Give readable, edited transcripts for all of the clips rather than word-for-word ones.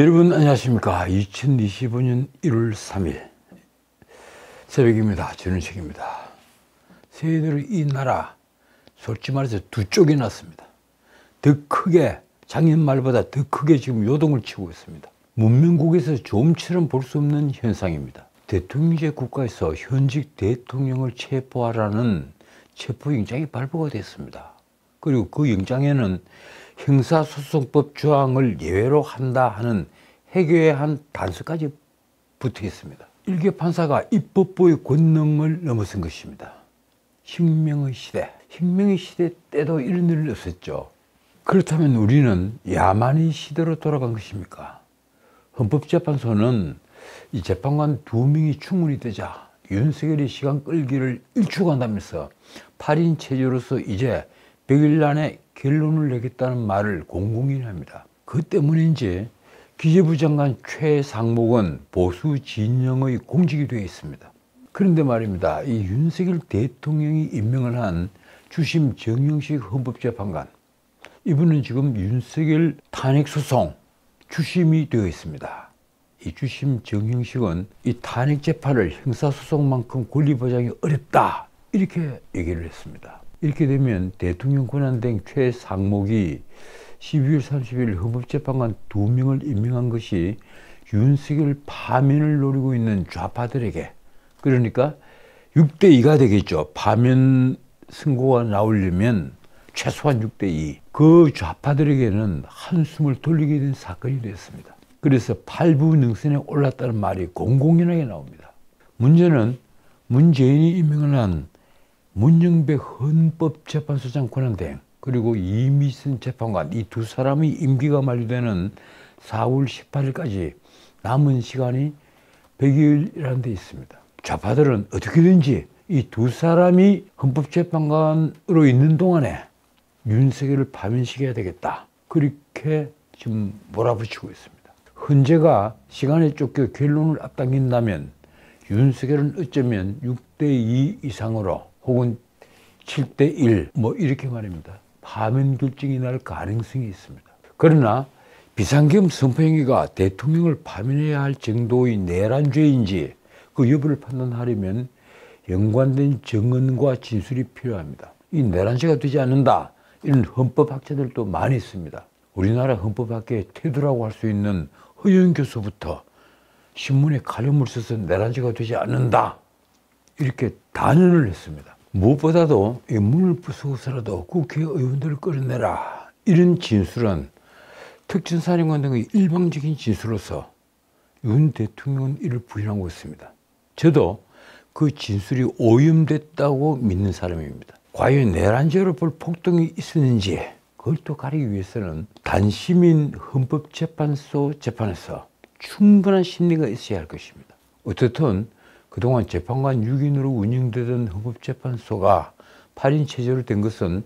여러분 안녕하십니까. 2025년 1월 3일 새벽입니다. 전은식입니다. 새해들은 이 나라 솔직히 말해서 두 쪽이 났습니다. 더 크게, 작년 말보다 더 크게 지금 요동을 치고 있습니다. 문명국에서 좀처럼 볼 수 없는 현상입니다. 대통령제 국가에서 현직 대통령을 체포하라는 체포영장이 발부가 됐습니다. 그리고 그 영장에는 형사소송법 조항을 예외로 한다 하는 해괴의 한 단서까지 붙어 있습니다. 일개 판사가 입법부의 권능을 넘어선 것입니다. 혁명의 시대 때도 이런 일은 없었죠. 그렇다면 우리는 야만의 시대로 돌아간 것입니까? 헌법재판소는 이 재판관 2명이 충분히 되자 윤석열이 시간 끌기를 일축한다면서 8인 체제로서 이제 100일 안에 결론을 내겠다는 말을 공공연히 합니다. 그 때문인지 기재부 장관 최상목은 보수 진영의 공직이 되어 있습니다. 그런데 말입니다. 이 윤석열 대통령이 임명을 한 주심 정영식 헌법재판관, 이분은 지금 윤석열 탄핵소송 주심이 되어 있습니다. 이 주심 정영식은 이 탄핵재판을 형사소송만큼 권리보장이 어렵다 이렇게 얘기를 했습니다. 이렇게 되면 대통령 권한대행 최상목이 12월 30일 헌법재판관 2명을 임명한 것이 윤석열 파면을 노리고 있는 좌파들에게, 그러니까 6대2가 되겠죠. 파면 선고가 나오려면 최소한 6대2. 그 좌파들에게는 한숨을 돌리게 된 사건이 됐습니다. 그래서 8부 능선에 올랐다는 말이 공공연하게 나옵니다. 문제는 문재인이 임명을 한 문영백 헌법재판소장 권한대행 그리고 이미선 재판관, 이 두 사람의 임기가 만료되는 4월 18일까지 남은 시간이 100일이라는 데 있습니다. 좌파들은 어떻게든지 이 두 사람이 헌법재판관으로 있는 동안에 윤석열을 파면시켜야 되겠다, 그렇게 지금 몰아붙이고 있습니다. 헌재가 시간에 쫓겨 결론을 앞당긴다면 윤석열은 어쩌면 6대2 이상으로 혹은 7대1 뭐 이렇게 말입니다. 파면 결정이 날 가능성이 있습니다. 그러나 비상계엄 선포행위가 대통령을 파면해야 할 정도의 내란죄인지 그 여부를 판단하려면 연관된 증언과 진술이 필요합니다. 이 내란죄가 되지 않는다, 이런 헌법학자들도 많이 있습니다. 우리나라 헌법학계의 태도라고 할 수 있는 허영 교수부터 신문에 가름을 써서 내란죄가 되지 않는다 이렇게 단언을 했습니다. 무엇보다도 이 문을 부수고서라도 국회의원들을 끌어내라, 이런 진술은 특전사령관 등의 일방적인 진술로서 윤 대통령은 이를 부인하고 있습니다. 저도 그 진술이 오염됐다고 믿는 사람입니다. 과연 내란죄로 볼 폭동이 있었는지 그걸 또 가리기 위해서는 단시민 헌법재판소 재판에서 충분한 심리가 있어야 할 것입니다. 어떻든 그동안 재판관 6인으로 운영되던 헌법재판소가 8인 체제로 된 것은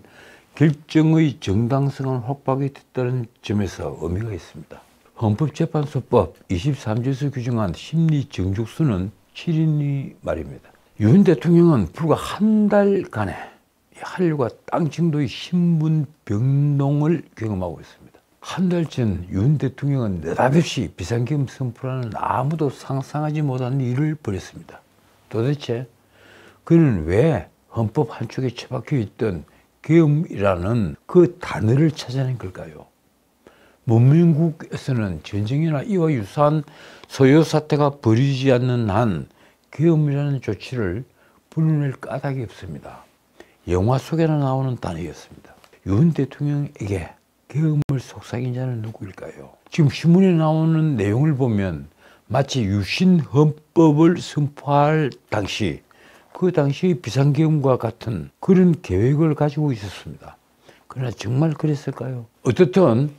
결정의 정당성은 확보하게 됐다는 점에서 의미가 있습니다. 헌법재판소법 23조에서 규정한 심리 정족수는 7인이 말입니다. 윤 대통령은 불과 한 달간에 한일과 땅 정도의 신분 변동을 경험하고 있습니다. 한 달 전 윤 대통령은 느닷없이 비상계엄 선포라는 아무도 상상하지 못한 일을 벌였습니다. 도대체 그는 왜 헌법 한쪽에 처박혀 있던 계엄이라는 그 단어를 찾아낸 걸까요? 문명국에서는 전쟁이나 이와 유사한 소요 사태가 벌어지지 않는 한 계엄이라는 조치를 불러낼 까닭이 없습니다. 영화 속에나 나오는 단어였습니다. 윤 대통령에게 계엄을 속삭인 자는 누구일까요? 지금 신문에 나오는 내용을 보면 마치 유신 헌법을 선포할 당시 그 당시 비상계엄과 같은 그런 계획을 가지고 있었습니다. 그러나 정말 그랬을까요? 어떻든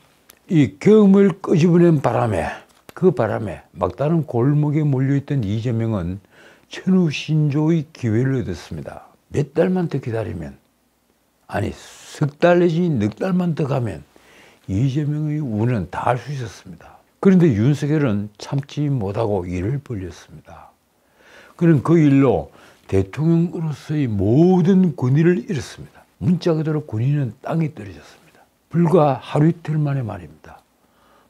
이 계엄을 끄집어낸 바람에, 그 바람에 막다른 골목에 몰려있던 이재명은 천우신조의 기회를 얻었습니다. 몇 달만 더 기다리면, 아니 석 달 내지 넉 달만 더 가면 이재명의 운은 닿을 수 있었습니다. 그런데 윤석열은 참지 못하고 일을 벌였습니다. 그는 그 일로 대통령으로서의 모든 권위를 잃었습니다. 문자 그대로 권위는 땅에 떨어졌습니다. 불과 하루 이틀 만에 말입니다.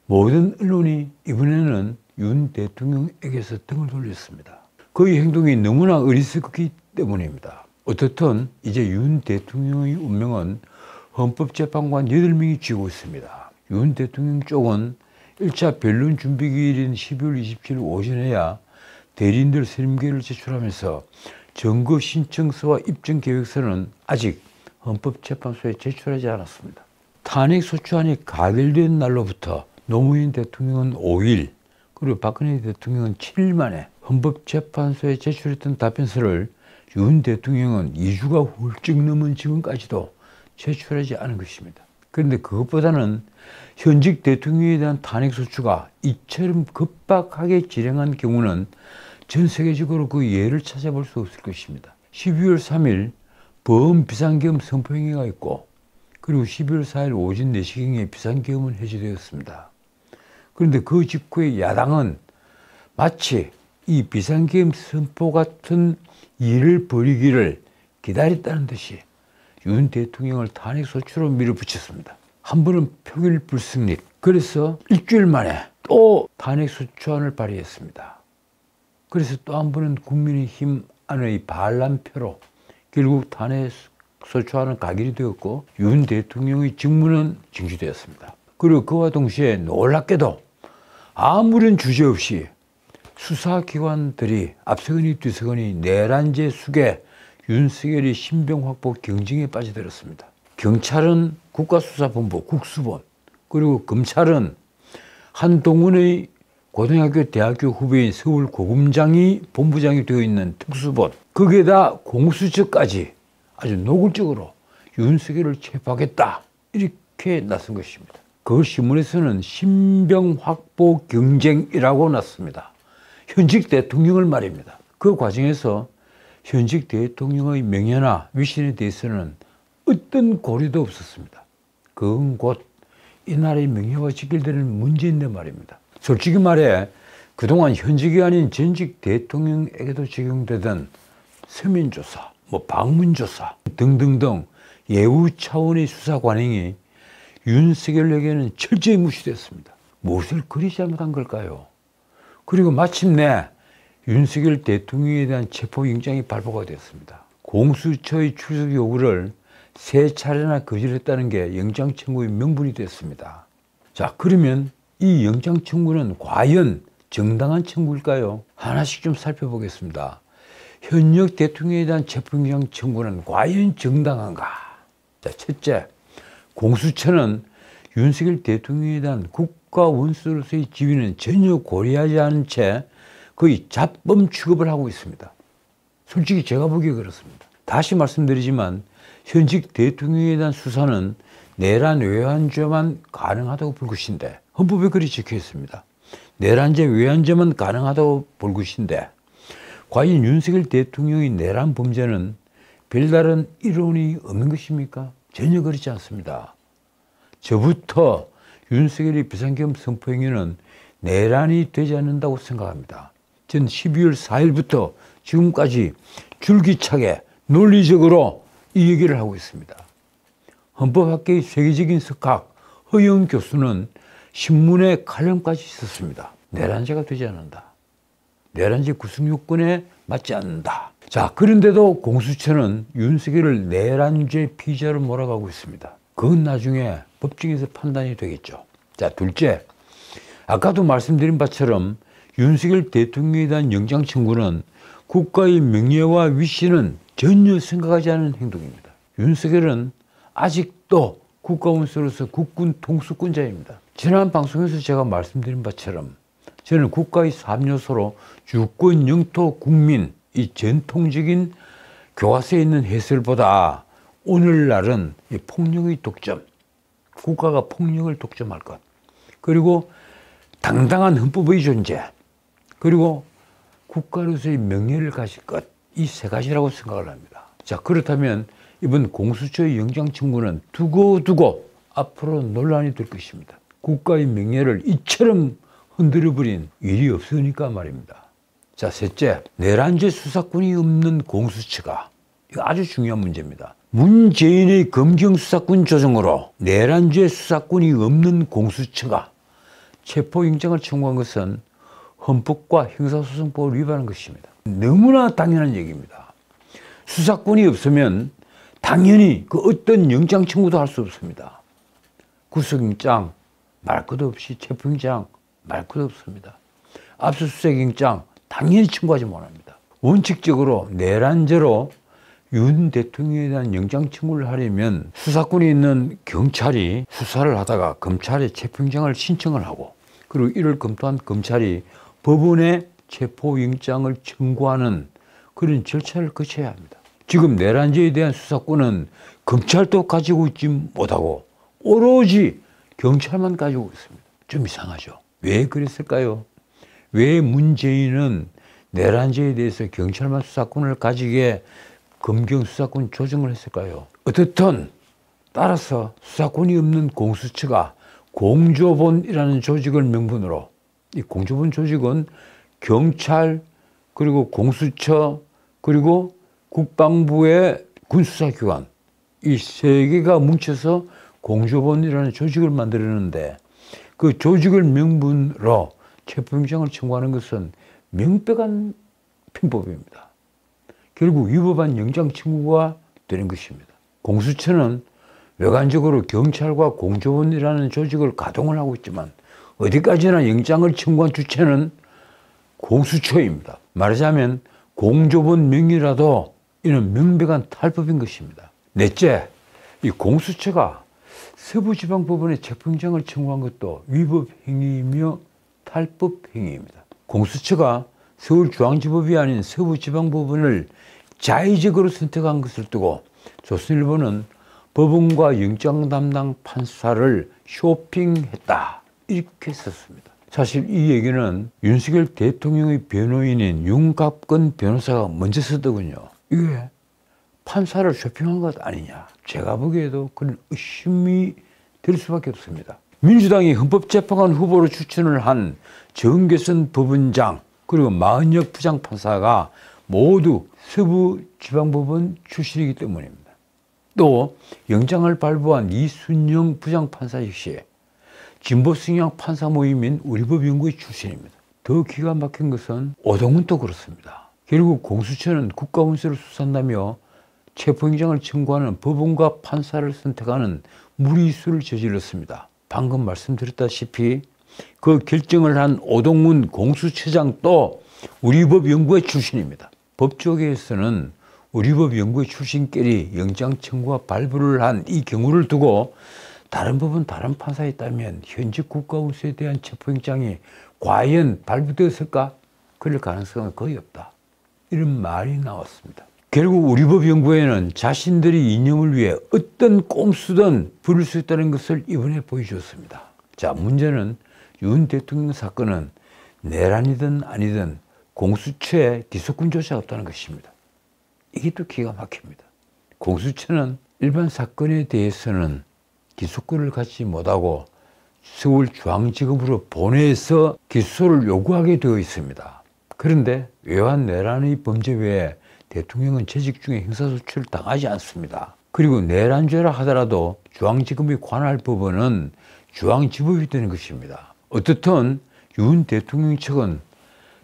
모든 언론이 이번에는 윤 대통령에게서 등을 돌렸습니다. 그의 행동이 너무나 어리석기 때문입니다. 어떻든 이제 윤 대통령의 운명은 헌법재판관 8명이 쥐고 있습니다. 윤 대통령 쪽은 1차 변론 준비기일인 12월 27일 오전에야 대리인들 30개를 제출하면서 증거 신청서와 입증 계획서는 아직 헌법재판소에 제출하지 않았습니다. 탄핵소추안이 가결된 날로부터 노무현 대통령은 5일, 그리고 박근혜 대통령은 7일 만에 헌법재판소에 제출했던 답변서를 윤 대통령은 2주가 훌쩍 넘은 지금까지도 제출하지 않은 것입니다. 그런데 그것보다는 현직 대통령에 대한 탄핵소추가 이처럼 급박하게 진행한 경우는 전 세계적으로 그 예를 찾아볼 수 없을 것입니다. 12월 3일 범비상계엄 선포행위가 있고, 그리고 12월 4일 오전 4시경에 비상계엄은 해제되었습니다. 그런데 그 직후에 야당은 마치 이 비상계엄 선포 같은 일을 벌이기를 기다렸다는 듯이 윤 대통령을 탄핵소추로 밀어붙였습니다. 한 번은 표결 불승립, 그래서 일주일 만에 또 탄핵소추안을 발의했습니다. 그래서 또 한 번은 국민의힘 안의 반란표로 결국 탄핵소추안은 가결이 되었고 윤 대통령의 직무는 징수되었습니다. 그리고 그와 동시에 놀랍게도 아무런 주제 없이 수사기관들이 앞서거니 뒤서거니 내란죄 수괴, 윤석열이 신병 확보 경쟁에 빠져들었습니다. 경찰은 국가수사본부, 국수본, 그리고 검찰은 한동훈의 고등학교, 대학교 후배인 서울 고검장이 본부장이 되어 있는 특수본, 거기에다 공수처까지 아주 노골적으로 윤석열을 체포하겠다 이렇게 나선 것입니다. 그 신문에서는 신병 확보 경쟁이라고 났습니다. 현직 대통령을 말입니다. 그 과정에서 현직 대통령의 명예나 위신에 대해서는 어떤 고려도 없었습니다. 그건 곧 이 나라의 명예와 직결되는 문제인데 말입니다. 솔직히 말해 그동안 현직이 아닌 전직 대통령에게도 적용되던 서면조사, 방문조사 등등등 예우 차원의 수사 관행이 윤석열에게는 철저히 무시됐습니다. 무엇을 그리 잘못한 걸까요? 그리고 마침내 윤석열 대통령에 대한 체포영장이 발부가 되었습니다. 공수처의 출석 요구를 3차례나 거절했다는 게 영장 청구의 명분이 됐습니다. 자, 그러면 이 영장 청구는 과연 정당한 청구일까요? 하나씩 좀 살펴보겠습니다. 현역 대통령에 대한 체포영장 청구는 과연 정당한가? 자, 첫째, 공수처는 윤석열 대통령에 대한 국가 원수로서의 지위는 전혀 고려하지 않은 채 거의 잡범 취급을 하고 있습니다. 솔직히 제가 보기에 그렇습니다. 다시 말씀드리지만 현직 대통령에 대한 수사는 내란 외환죄만 가능하다고 볼 것인데 헌법에 그리 적혀 있습니다. 내란죄 외환죄만 가능하다고 볼 것인데 과연 윤석열 대통령의 내란 범죄는 별다른 이론이 없는 것입니까? 전혀 그렇지 않습니다. 저부터 윤석열의 비상계엄 선포 행위는 내란이 되지 않는다고 생각합니다. 전 12월 4일부터 지금까지 줄기차게 논리적으로 이 얘기를 하고 있습니다. 헌법학계의 세계적인 석학 허영 교수는 신문에 칼럼까지 썼습니다. 내란죄가 되지 않는다. 내란죄 구성 요건에 맞지 않는다. 자, 그런데도 공수처는 윤석열을 내란죄 피의자로 몰아가고 있습니다. 그건 나중에 법정에서 판단이 되겠죠. 자, 둘째, 아까도 말씀드린 바처럼 윤석열 대통령에 대한 영장 청구는 국가의 명예와 위신은 전혀 생각하지 않은 행동입니다. 윤석열은 아직도 국가원수로서 국군 통수권자입니다. 지난 방송에서 제가 말씀드린 바처럼 저는 국가의 3요소로 주권, 영토, 국민, 이 전통적인 교과서에 있는 해설보다 오늘날은 이 폭력의 독점, 국가가 폭력을 독점할 것, 그리고 당당한 헌법의 존재, 그리고 국가로서의 명예를 가질 것, 이 3가지라고 생각을 합니다. 자, 그렇다면 이번 공수처의 영장 청구는 두고두고 앞으로 논란이 될 것입니다. 국가의 명예를 이처럼 흔들어버린 일이 없으니까 말입니다. 자, 셋째, 내란죄 수사권이 없는 공수처가, 이거 아주 중요한 문제입니다. 문재인의 검경수사권 조정으로 내란죄 수사권이 없는 공수처가 체포영장을 청구한 것은 헌법과 형사소송법을 위반한 것입니다. 너무나 당연한 얘기입니다. 수사권이 없으면 당연히 그 어떤 영장 청구도 할 수 없습니다. 구속영장 말 것도 없이 체포영장 말 것도 없습니다. 압수수색영장 당연히 청구하지 못합니다. 원칙적으로 내란죄로 윤 대통령에 대한 영장 청구를 하려면 수사권이 있는 경찰이 수사를 하다가 검찰에 체포영장을 신청을 하고, 그리고 이를 검토한 검찰이 법원에 체포영장을 청구하는 그런 절차를 거쳐야 합니다. 지금 내란죄에 대한 수사권은 검찰도 가지고 있지 못하고 오로지 경찰만 가지고 있습니다. 좀 이상하죠. 왜 그랬을까요? 왜 문재인은 내란죄에 대해서 경찰만 수사권을 가지게 검경 수사권 조정을 했을까요? 어떻든 따라서 수사권이 없는 공수처가 공조본이라는 조직을 명분으로, 이 공조본 조직은 경찰, 그리고 공수처, 그리고 국방부의 군수사기관, 이 세 개가 뭉쳐서 공조본이라는 조직을 만들었는데, 그 조직을 명분으로 체포영장을 청구하는 것은 명백한 편법입니다. 결국 위법한 영장 청구가 되는 것입니다. 공수처는 외관적으로 경찰과 공조본이라는 조직을 가동을 하고 있지만 어디까지나 영장을 청구한 주체는 공수처입니다. 말하자면 공조본 명의라도 이는 명백한 탈법인 것입니다. 넷째, 이 공수처가 서부지방법원에 체포영장을 청구한 것도 위법 행위이며 탈법 행위입니다. 공수처가 서울중앙지법이 아닌 서부지방법원을 자의적으로 선택한 것을 두고 조선일보는 법원과 영장 담당 판사를 쇼핑했다, 이렇게 썼습니다. 사실 이 얘기는 윤석열 대통령의 변호인인 윤갑근 변호사가 먼저 썼더군요. 이게 판사를 쇼핑한 것 아니냐, 제가 보기에도 그런 의심이 될 수밖에 없습니다. 민주당이 헌법재판관 후보로 추천을 한 정계선 법원장, 그리고 마은혁 부장판사가 모두 서부지방법원 출신이기 때문입니다. 또 영장을 발부한 이순영 부장판사 역시 진보성향 판사 모임인 우리법연구회 출신입니다. 더 기가 막힌 것은 오동훈도 그렇습니다. 결국 공수처는 국가원수를 수사한다며 체포영장을 청구하는 법원과 판사를 선택하는 무리수를 저질렀습니다. 방금 말씀드렸다시피 그 결정을 한 오동훈 공수처장도 우리법연구회 출신입니다. 법조계에서는 우리법연구회 출신끼리 영장 청구와 발부를 한 이 경우를 두고 다른 법원 다른 판사에 따르면 현직 국가원수에 대한 체포영장이 과연 발부되었을까? 그럴 가능성은 거의 없다, 이런 말이 나왔습니다. 결국 우리법연구회는 자신들의 이념을 위해 어떤 꼼수든 부릴 수 있다는 것을 이번에 보여주었습니다. 자, 문제는 윤 대통령 사건은 내란이든 아니든 공수처에 기소권조차 없다는 것입니다. 이게 또 기가 막힙니다. 공수처는 일반 사건에 대해서는 기소권을 갖지 못하고 서울중앙지검으로 보내서 기소를 요구하게 되어 있습니다. 그런데 외환 내란의 범죄 외에 대통령은 재직 중에 형사소출을 당하지 않습니다. 그리고 내란죄라 하더라도 중앙지검이 관할 법원은 중앙지법이 되는 것입니다. 어떻든 윤 대통령 측은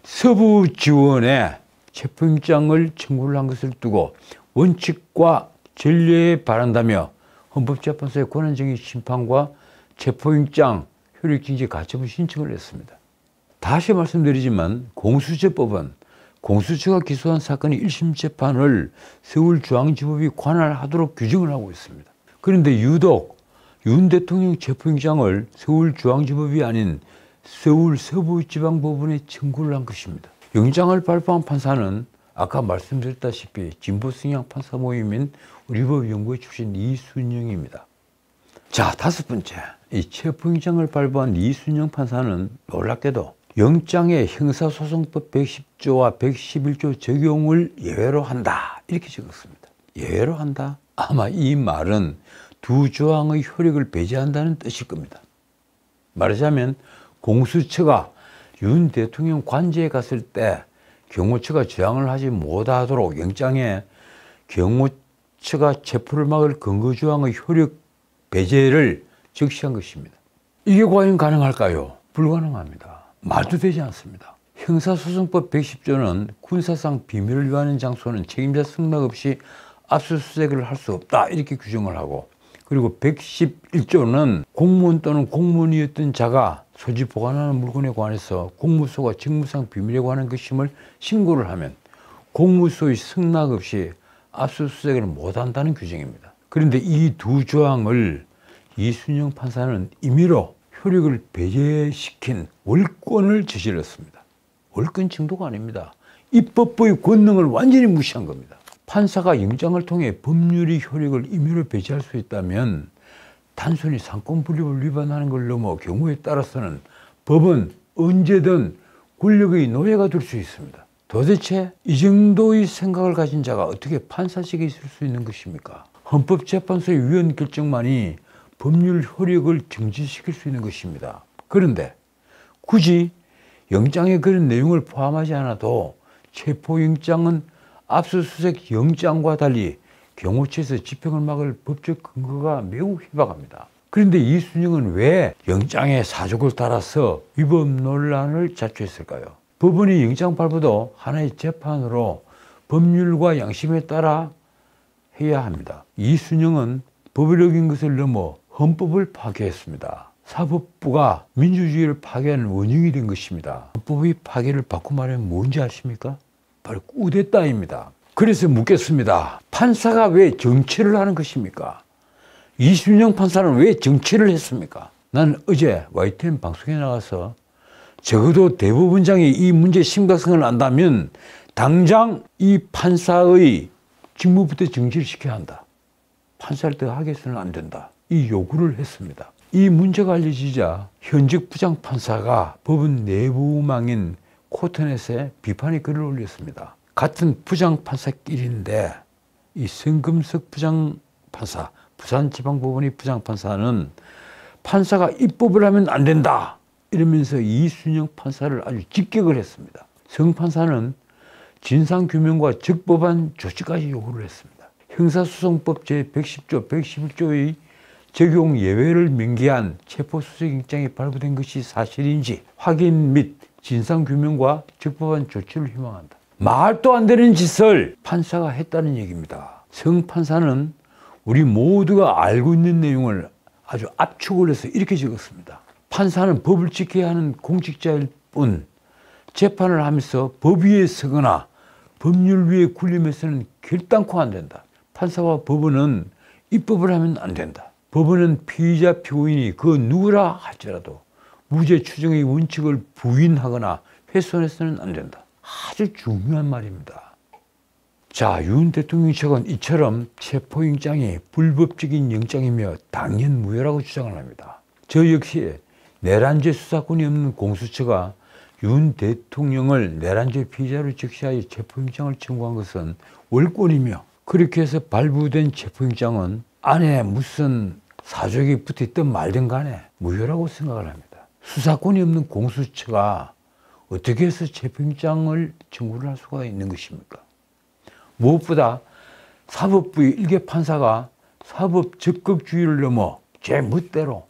서부지원에 체포영장을 청구를 한 것을 두고 원칙과 전례에 반한다며 헌법재판소의 권한쟁의 심판과 체포영장 효력정지 가처분 신청을 했습니다. 다시 말씀드리지만 공수처법은 공수처가 기소한 사건의 1심 재판을 서울중앙지법이 관할하도록 규정을 하고 있습니다. 그런데 유독 윤 대통령 체포영장을 서울중앙지법이 아닌 서울 서부지방법원에 청구를 한 것입니다. 영장을 발부한 판사는 아까 말씀드렸다시피 진보성향 판사 모임인 우리법연구회 출신 이순영입니다. 자, 다섯 번째, 이 체포영장을 발부한 이순영 판사는 놀랍게도 영장에 형사소송법 110조와 111조 적용을 예외로 한다, 이렇게 적었습니다. 예외로 한다? 아마 이 말은 두 조항의 효력을 배제한다는 뜻일 겁니다. 말하자면 공수처가 윤 대통령 관저에 갔을 때 경호처가 저항을 하지 못하도록 영장에 경호처가 체포를 막을 근거조항의 효력 배제를 적시한 것입니다. 이게 과연 가능할까요? 불가능합니다. 말도 되지 않습니다. 형사소송법 110조는 군사상 비밀을 위하는 장소는 책임자 승낙 없이 압수수색을 할 수 없다 이렇게 규정을 하고, 그리고 111조는 공무원 또는 공무원이었던 자가 소지 보관하는 물건에 관해서 공무소가 직무상 비밀에 관한 것임을 신고를 하면 공무소의 승낙 없이 압수수색을 못한다는 규정입니다. 그런데 이 두 조항을 이순영 판사는 임의로 효력을 배제시킨 월권을 저질렀습니다. 월권 정도가 아닙니다. 입법부의 권능을 완전히 무시한 겁니다. 판사가 영장을 통해 법률의 효력을 임의로 배제할 수 있다면 단순히 상권분립을 위반하는 걸 넘어 경우에 따라서는 법은 언제든 권력의 노예가 될 수 있습니다. 도대체 이 정도의 생각을 가진 자가 어떻게 판사직에 있을 수 있는 것입니까? 헌법재판소의 위헌 결정만이 법률 효력을 정지시킬 수 있는 것입니다. 그런데 굳이 영장에 그런 내용을 포함하지 않아도 체포영장은 압수수색 영장과 달리 경호처에서 집행을 막을 법적 근거가 매우 희박합니다. 그런데 이순영은 왜 영장에 사족을 달아서 위법 논란을 자초했을까요? 법원의 영장 발부도 하나의 재판으로 법률과 양심에 따라 해야 합니다. 이순영은 법을 어긴 것을 넘어 헌법을 파괴했습니다. 사법부가 민주주의를 파괴하는 원흉이 된 것입니다. 헌법의 파괴를 바꿔 말하면 뭔지 아십니까? 바로 쿠데타입니다. 그래서 묻겠습니다. 판사가 왜 정치를 하는 것입니까? 이순영 판사는 왜 정치를 했습니까? 나는 어제 YTN 방송에 나가서 적어도 대법원장이 이 문제의 심각성을 안다면 당장 이 판사의 직무부터 정지를 시켜야 한다. 판사를 더 하게 해서는 안 된다. 이 요구를 했습니다. 이 문제가 알려지자 현직 부장판사가 법원 내부망인 코트넷에 비판의 글을 올렸습니다. 같은 부장판사끼리인데 이 성금석 부장판사, 부산지방법원의 부장판사는 판사가 입법을 하면 안 된다 이러면서 이순영 판사를 아주 직격을 했습니다. 성 판사는 진상규명과 적법한 조치까지 요구를 했습니다. 형사소송법 제110조, 111조의 적용 예외를 명기한 체포수색영장이 발부된 것이 사실인지 확인 및 진상규명과 적법한 조치를 희망한다. 말도 안 되는 짓을 판사가 했다는 얘기입니다. 성 판사는 우리 모두가 알고 있는 내용을 아주 압축을 해서 이렇게 적었습니다. 판사는 법을 지켜야 하는 공직자일 뿐 재판을 하면서 법 위에 서거나 법률 위에 군림해서는 결단코 안 된다. 판사와 법원은 입법을 하면 안 된다. 법원은 피의자 피고인이 그 누구라 할지라도 무죄 추정의 원칙을 부인하거나 훼손해서는 안 된다. 아주 중요한 말입니다. 자, 윤 대통령 측은 이처럼 체포영장이 불법적인 영장이며 당연 무효라고 주장을 합니다. 저 역시 내란죄 수사권이 없는 공수처가 윤 대통령을 내란죄 피의자로 적시하여 체포영장을 청구한 것은 월권이며, 그렇게 해서 발부된 체포영장은 안에 무슨 사족이 붙어있든 말든 간에 무효라고 생각을 합니다. 수사권이 없는 공수처가 어떻게 해서 체포영장을 청구를 할 수가 있는 것입니까? 무엇보다 사법부의 일개 판사가 사법 적극주의를 넘어 제 멋대로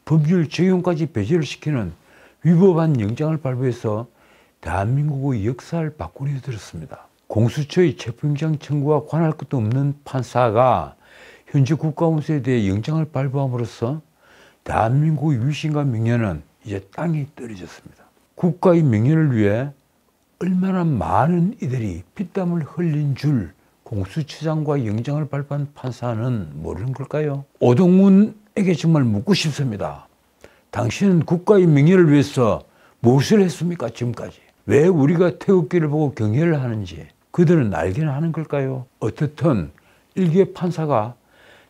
법률 적용까지 배제를 시키는 위법한 영장을 발부해서 대한민국의 역사를 바꾸려 들었습니다. 공수처의 체포영장 청구와 관할 것도 없는 판사가 현재 국가원수에 대해 영장을 발부함으로써 대한민국의 위신과 명예는 이제 땅에 떨어졌습니다. 국가의 명예를 위해 얼마나 많은 이들이 피땀을 흘린 줄 공수처장과 영장을 발부한 판사는 모르는 걸까요? 오동훈에게 정말 묻고 싶습니다. 당신은 국가의 명예를 위해서 무엇을 했습니까? 지금까지. 왜 우리가 태극기를 보고 경례를 하는지 그들은 알기는 하는 걸까요? 어떻든 일개 판사가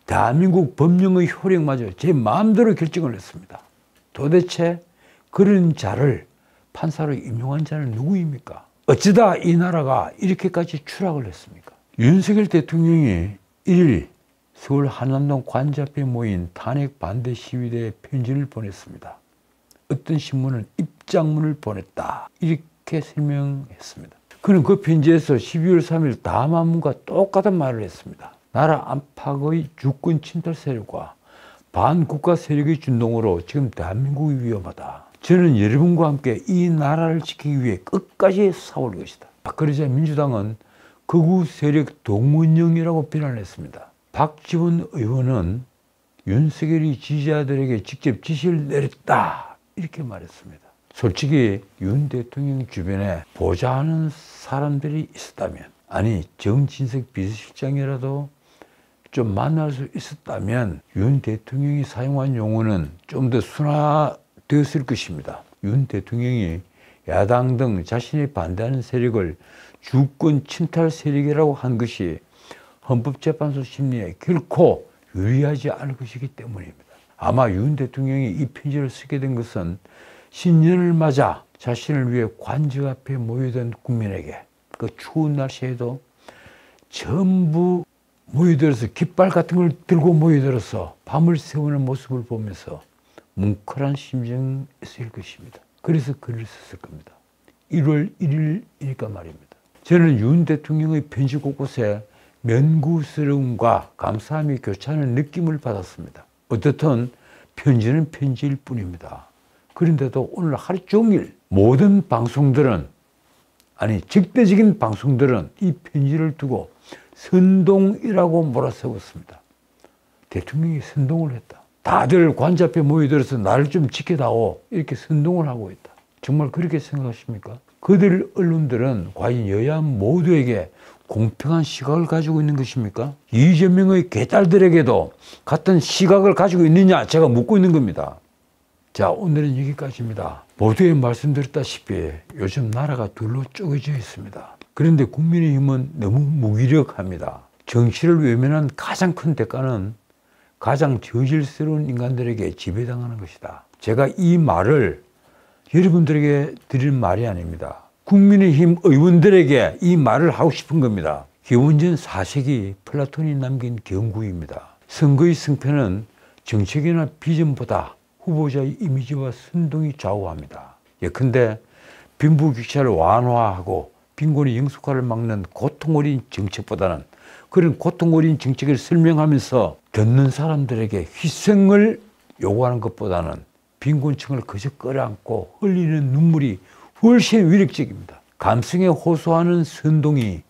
대한민국 법령의 효력마저 제 마음대로 결정을 했습니다. 도대체 그런 자를 판사로 임용한 자는 누구입니까? 어쩌다 이 나라가 이렇게까지 추락을 했습니까? 윤석열 대통령이 1일 서울 한남동 관제 앞에 모인 탄핵 반대 시위대에 편지를 보냈습니다. 어떤 신문은 입장문을 보냈다 이렇게 설명했습니다. 그는 그 편지에서 12월 3일 담화문과 똑같은 말을 했습니다. 나라 안팎의 주권 침탈 세력과 반국가 세력의 준동으로 지금 대한민국이 위험하다. 저는 여러분과 함께 이 나라를 지키기 위해 끝까지 싸울 것이다. 그러자 민주당은 극우 세력 동문영이라고 비난했습니다. 박지원 의원은 윤석열이 지지자들에게 직접 지시를 내렸다 이렇게 말했습니다. 솔직히 윤 대통령 주변에 보좌하는 사람들이 있었다면, 아니 정진석 비서실장이라도 좀 만날 수 있었다면 윤 대통령이 사용한 용어는 좀 더 순화되었을 것입니다. 윤 대통령이 야당 등 자신이 반대하는 세력을 주권 침탈 세력이라고 한 것이 헌법재판소 심리에 결코 유리하지 않을 것이기 때문입니다. 아마 윤 대통령이 이 편지를 쓰게 된 것은 신년을 맞아 자신을 위해 관저 앞에 모여든 국민에게 그 추운 날씨에도 전부 모여들어서 깃발 같은 걸 들고 모여들어서 밤을 새우는 모습을 보면서 뭉클한 심정일 것입니다. 그래서 글을 썼을 겁니다. 1월 1일이니까 말입니다. 저는 윤 대통령의 편지 곳곳에 면구스러움과 감사함이 교차하는 느낌을 받았습니다. 어떻든 편지는 편지일 뿐입니다. 그런데도 오늘 하루 종일 모든 방송들은, 아니 적대적인 방송들은 이 편지를 두고 선동이라고 몰아세웠습니다. 대통령이 선동을 했다. 다들 관저 앞에 모여들어서 나를 좀 지켜다오 이렇게 선동을 하고 있다. 정말 그렇게 생각하십니까? 그들 언론들은 과연 여야 모두에게 공평한 시각을 가지고 있는 것입니까? 이재명의 개딸들에게도 같은 시각을 가지고 있느냐 제가 묻고 있는 겁니다. 자, 오늘은 여기까지입니다. 모두에 말씀드렸다시피 요즘 나라가 둘로 쪼개져 있습니다. 그런데 국민의힘은 너무 무기력합니다. 정치를 외면한 가장 큰 대가는 가장 저질스러운 인간들에게 지배당하는 것이다. 제가 이 말을 여러분들에게 드리는 말이 아닙니다. 국민의힘 의원들에게 이 말을 하고 싶은 겁니다. 기원전 4세기 플라톤이 남긴 경구입니다. 선거의 승패는 정책이나 비전보다 후보자의 이미지와 선동이 좌우합니다. 예컨대 빈부격차를 완화하고 빈곤의 영속화를 막는 고통 어린 정책보다는 그런 고통 어린 정책을 설명하면서 듣는 사람들에게 희생을 요구하는 것보다는 빈곤층을 그저 끌어안고 흘리는 눈물이 훨씬 위력적입니다. 감성에 호소하는 선동이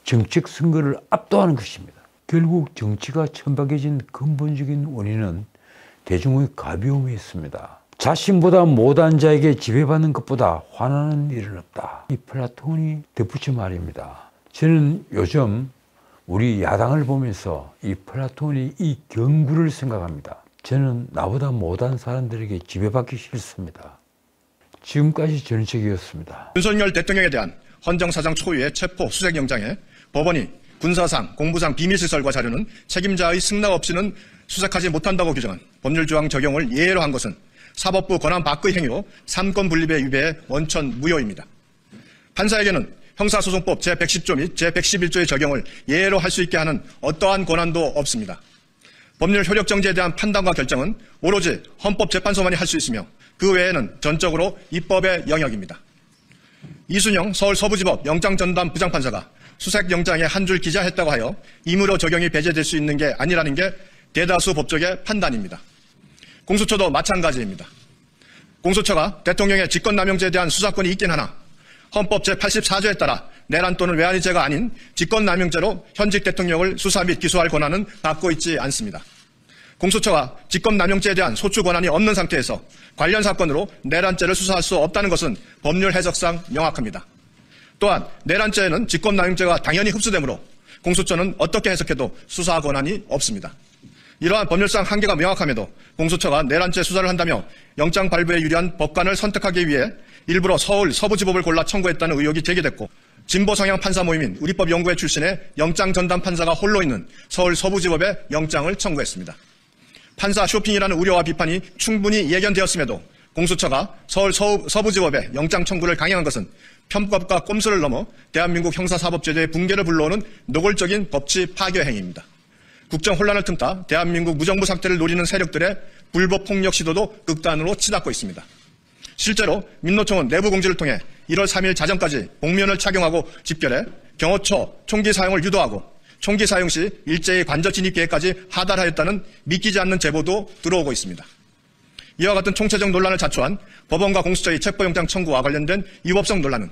정책 선거를 압도하는 것입니다. 결국 정치가 천박해진 근본적인 원인은 대중의 가벼움에 있습니다. 자신보다 못한 자에게 지배받는 것보다 화나는 일은 없다. 이 플라톤이 덧붙인 말입니다. 저는 요즘 우리 야당을 보면서 이 플라톤이 이 경구를 생각합니다. 저는 나보다 못한 사람들에게 지배받기 싫습니다. 지금까지 전책이었습니다. 윤석열 대통령에 대한 헌정사상 초유의 체포 수색영장에 법원이 군사상, 공부상 비밀시설과 자료는 책임자의 승낙 없이는 수색하지 못한다고 규정한 법률조항 적용을 예외로 한 것은 사법부 권한 밖의 행위로 삼권 분립의 위배의 원천 무효입니다. 판사에게는 형사소송법 제110조 및 제111조의 적용을 예외로 할 수 있게 하는 어떠한 권한도 없습니다. 법률 효력정지에 대한 판단과 결정은 오로지 헌법재판소만이 할 수 있으며 그 외에는 전적으로 입법의 영역입니다. 이순영 서울 서부지법 영장전담 부장판사가 수색영장에 한 줄 기재했다고 하여 임의로 적용이 배제될 수 있는 게 아니라는 게 대다수 법조계 판단입니다. 공수처도 마찬가지입니다. 공수처가 대통령의 직권남용죄에 대한 수사권이 있긴 하나 헌법 제84조에 따라 내란 또는 외환의 죄가 아닌 직권남용죄로 현직 대통령을 수사 및 기소할 권한은 갖고 있지 않습니다. 공수처가 직권남용죄에 대한 소추 권한이 없는 상태에서 관련 사건으로 내란죄를 수사할 수 없다는 것은 법률 해석상 명확합니다. 또한 내란죄에는 직권남용죄가 당연히 흡수되므로 공수처는 어떻게 해석해도 수사 권한이 없습니다. 이러한 법률상 한계가 명확함에도 공수처가 내란죄 수사를 한다며 영장 발부에 유리한 법관을 선택하기 위해 일부러 서울 서부지법을 골라 청구했다는 의혹이 제기됐고 진보 성향 판사 모임인 우리법연구회 출신의 영장 전담 판사가 홀로 있는 서울 서부지법에 영장을 청구했습니다. 판사 쇼핑이라는 우려와 비판이 충분히 예견되었음에도 공수처가 서울 서부지법에 영장 청구를 강행한 것은 편법과 꼼수를 넘어 대한민국 형사사법제도의 붕괴를 불러오는 노골적인 법치 파괴 행위입니다. 국정 혼란을 틈타 대한민국 무정부 상태를 노리는 세력들의 불법 폭력 시도도 극단으로 치닫고 있습니다. 실제로 민노총은 내부 공지를 통해 1월 3일 자정까지 복면을 착용하고 집결해 경호처 총기 사용을 유도하고 총기 사용 시 일제히 관저 진입 계획까지 하달하였다는 믿기지 않는 제보도 들어오고 있습니다. 이와 같은 총체적 논란을 자초한 법원과 공수처의 체포영장 청구와 관련된 위법성 논란은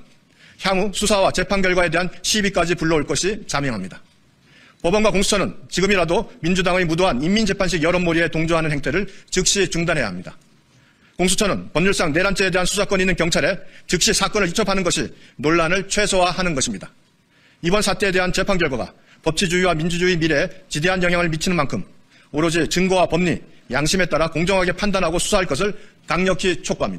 향후 수사와 재판 결과에 대한 시비까지 불러올 것이 자명합니다. 법원과 공수처는 지금이라도 민주당의 무도한 인민재판식 여론몰이에 동조하는 행태를 즉시 중단해야 합니다. 공수처는 법률상 내란죄에 대한 수사권이 있는 경찰에 즉시 사건을 이첩하는 것이 논란을 최소화하는 것입니다. 이번 사태에 대한 재판 결과가 법치주의와 민주주의 미래에 지대한 영향을 미치는 만큼 오로지 증거와 법리, 양심에 따라 공정하게 판단하고 수사할 것을 강력히 촉구합니다.